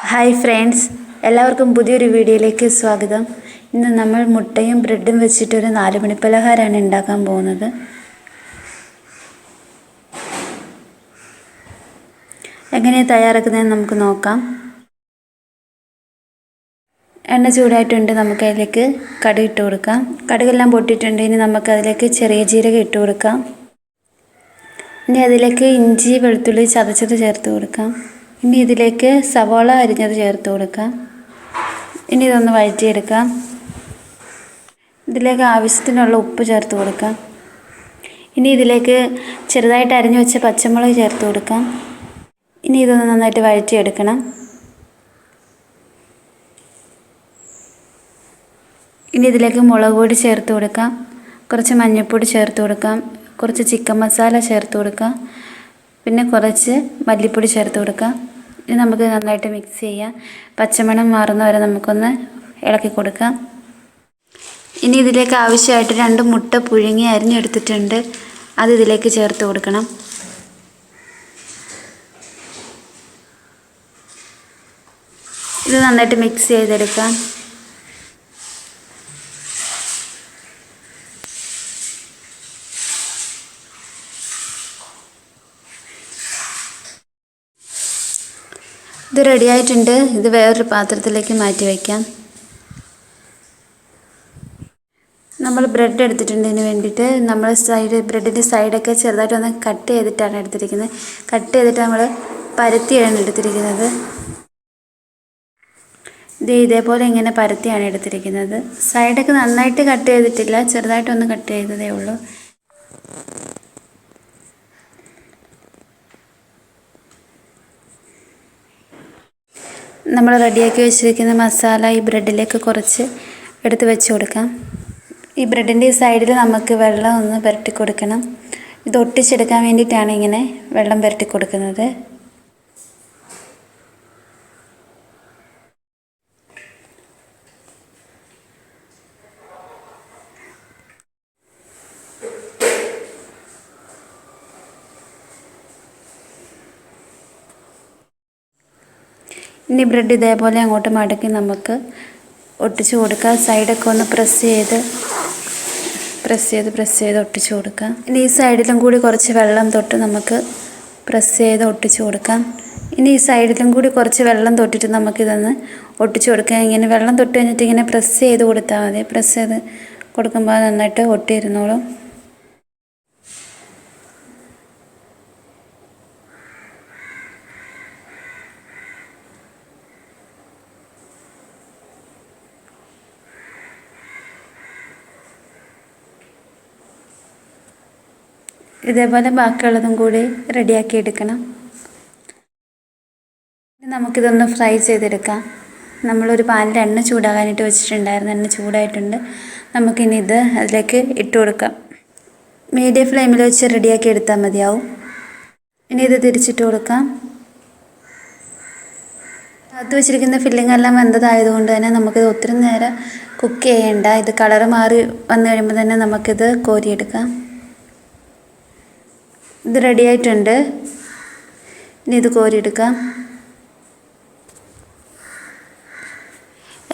Hi friends, എല്ലാവർക്കും പുതിയൊരു വീഡിയോയിലേക്ക് സ്വാഗതം. ഇന്ന് നമ്മൾ മുട്ടയും ബ്രെഡും വെച്ചിട്ടൊരു 4 മണി പലഹാരമാണ് ഉണ്ടാക്കാൻ പോകുന്നത്. എങ്ങനെ തയ്യാറാക്കുന്നതെന്ന് നമുക്ക് നോക്കാം. എണ്ണ ചൂടായിട്ടുണ്ട്. നമുക്ക് അതിലേക്ക് കടുക് ഇട്ട് കൊടുക്കാം. കടുകെല്ലാം പൊട്ടിയിട്ടുണ്ട്. ഇനി നമുക്ക് അതിലേക്ക് ചെറിയ ജീരകം ഇട്ട് കൊടുക്കാം. ഇനി അതിലേക്ക് ഇഞ്ചി വെളുത്തുള്ളി ചതച്ചത് ചേർത്ത് കൊടുക്കാം. ഇനി ഇതിലേക്ക് സവാള അരിഞ്ഞത് ചേർത്ത് കൊടുക്കാം. ഇനി ഇതൊന്ന് വഴറ്റിയെടുക്കാം. ഇതിലേക്ക് ആവശ്യത്തിനുള്ള ഉപ്പ് ചേർത്ത് കൊടുക്കാം. ഇനി ഇതിലേക്ക് ചെറുതായിട്ട് അരിഞ്ഞു വെച്ച പച്ചമുളക് ചേർത്ത് കൊടുക്കാം. ഇനി ഇതൊന്ന് നന്നായിട്ട് വഴറ്റിയെടുക്കണം. ഇനി ഇതിലേക്ക് മുളക് പൊടി ചേർത്ത് കൊടുക്കാം. കുറച്ച് മഞ്ഞൾപ്പൊടി ചേർത്ത് കൊടുക്കാം. കുറച്ച് ചിക്കൻ മസാല ചേർത്ത് കൊടുക്കാം. പിന്നെ കുറച്ച് മല്ലിപ്പൊടി ചേർത്ത് കൊടുക്കാം. ഇനി നമുക്ക് നന്നായിട്ട് മിക്സ് ചെയ്യാം. പച്ചമണം മാറുന്ന വരെ നമുക്കൊന്ന് ഇളക്കി കൊടുക്കാം. ഇനി ഇതിലേക്ക് ആവശ്യമായിട്ട് 2 മുട്ട പുഴുങ്ങി അരിഞ്ഞെടുത്തിട്ടുണ്ട്. അത് ഇതിലേക്ക് ചേർത്ത് കൊടുക്കണം. ഇത് നന്നായിട്ട് മിക്സ് ചെയ്തെടുക്കാം. ഇത് റെഡി ആയിട്ടുണ്ട്. ഇത് വേറൊരു പാത്രത്തിലേക്ക് മാറ്റി വയ്ക്കാം. നമ്മൾ ബ്രെഡ് എടുത്തിട്ടുണ്ട്. ഇതിന് വേണ്ടിയിട്ട് നമ്മൾ ബ്രെഡിൻ്റെ സൈഡൊക്കെ ചെറുതായിട്ടൊന്ന് കട്ട് ചെയ്തിട്ടാണ് എടുത്തിരിക്കുന്നത്. കട്ട് ചെയ്തിട്ട് നമ്മൾ പരത്തിയാണ് എടുത്തിരിക്കുന്നത്. ഇതേപോലെ ഇങ്ങനെ പരത്തിയാണ് എടുത്തിരിക്കുന്നത്. സൈഡൊക്കെ നന്നായിട്ട് കട്ട് ചെയ്തിട്ടില്ല, ചെറുതായിട്ടൊന്ന് കട്ട് ചെയ്തതേ ഉള്ളൂ. നമ്മൾ റെഡിയാക്കി വെച്ചിരിക്കുന്ന മസാല ഈ ബ്രെഡിലേക്ക് കുറച്ച് എടുത്ത് വെച്ച് കൊടുക്കാം. ഈ ബ്രെഡിൻ്റെ ഈ സൈഡിൽ നമുക്ക് വെള്ളം ഒന്ന് പുരട്ടി കൊടുക്കണം. ഇത് ഒട്ടിച്ചെടുക്കാൻ വേണ്ടിയിട്ടാണ് ഇങ്ങനെ വെള്ളം പുരട്ടി കൊടുക്കുന്നത്. ഇനി ബ്രെഡ് ഇതേപോലെ അങ്ങോട്ട് മടക്കി നമുക്ക് ഒട്ടിച്ച് കൊടുക്കാം. സൈഡൊക്കെ ഒന്ന് പ്രസ് ചെയ്ത് ഒട്ടിച്ച് കൊടുക്കാം. ഇനി ഈ സൈഡിലും കൂടി കുറച്ച് വെള്ളം തൊട്ട് നമുക്ക് പ്രസ് ചെയ്ത് ഒട്ടിച്ച് കൊടുക്കാം. ഇനി ഈ സൈഡിലും കൂടി കുറച്ച് വെള്ളം തൊട്ടിട്ട് നമുക്കിതൊന്ന് ഒട്ടിച്ച് കൊടുക്കാം. ഇങ്ങനെ വെള്ളം തൊട്ട് കഴിഞ്ഞിട്ട് ഇങ്ങനെ പ്രസ് ചെയ്ത് കൊടുത്താൽ മതി. പ്രസ് ചെയ്ത് കൊടുക്കുമ്പോൾ നന്നായിട്ട് ഒട്ടിയിരുന്നോളും. ഇതേപോലെ ബാക്കിയുള്ളതും കൂടി റെഡിയാക്കി എടുക്കണം. നമുക്കിതൊന്ന് ഫ്രൈ ചെയ്തെടുക്കാം. നമ്മളൊരു പാനിൽ എണ്ണ ചൂടാകാനായിട്ട് വെച്ചിട്ടുണ്ടായിരുന്നു. എണ്ണ ചൂടായിട്ടുണ്ട്. നമുക്കിനി ഇത് അതിലേക്ക് ഇട്ട് കൊടുക്കാം. മീഡിയം ഫ്ലെയിമിൽ വെച്ച് റെഡിയാക്കി എടുത്താൽ മതിയാവും. ഇനി ഇത് തിരിച്ചിട്ട് കൊടുക്കാം. അത് വെച്ചിരിക്കുന്ന ഫില്ലിംഗ് എല്ലാം വെന്തതായതുകൊണ്ട് തന്നെ നമുക്കിത് ഒത്തിരി നേരം കുക്ക് ചെയ്യേണ്ട. ഇത് കളറ് മാറി വന്നു കഴിയുമ്പോൾ തന്നെ നമുക്കിത് കോരിയെടുക്കാം. ഇത് റെഡി ആയിട്ടുണ്ട്. ഇനി ഇത് കോരിയെടുക്കാം.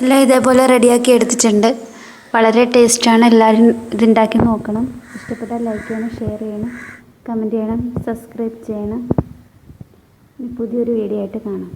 എല്ലാം ഇതേപോലെ റെഡിയാക്കി എടുത്തിട്ടുണ്ട്. വളരെ ടേസ്റ്റാണ്. എല്ലാവരും ഇതുണ്ടാക്കി നോക്കണം. ഇഷ്ടപ്പെട്ടാൽ ലൈക്ക് ചെയ്യണം, ഷെയർ ചെയ്യണം, കമൻറ്റ് ചെയ്യണം, സബ്സ്ക്രൈബ് ചെയ്യണം. പുതിയൊരു വീഡിയോ ആയിട്ട് കാണാം.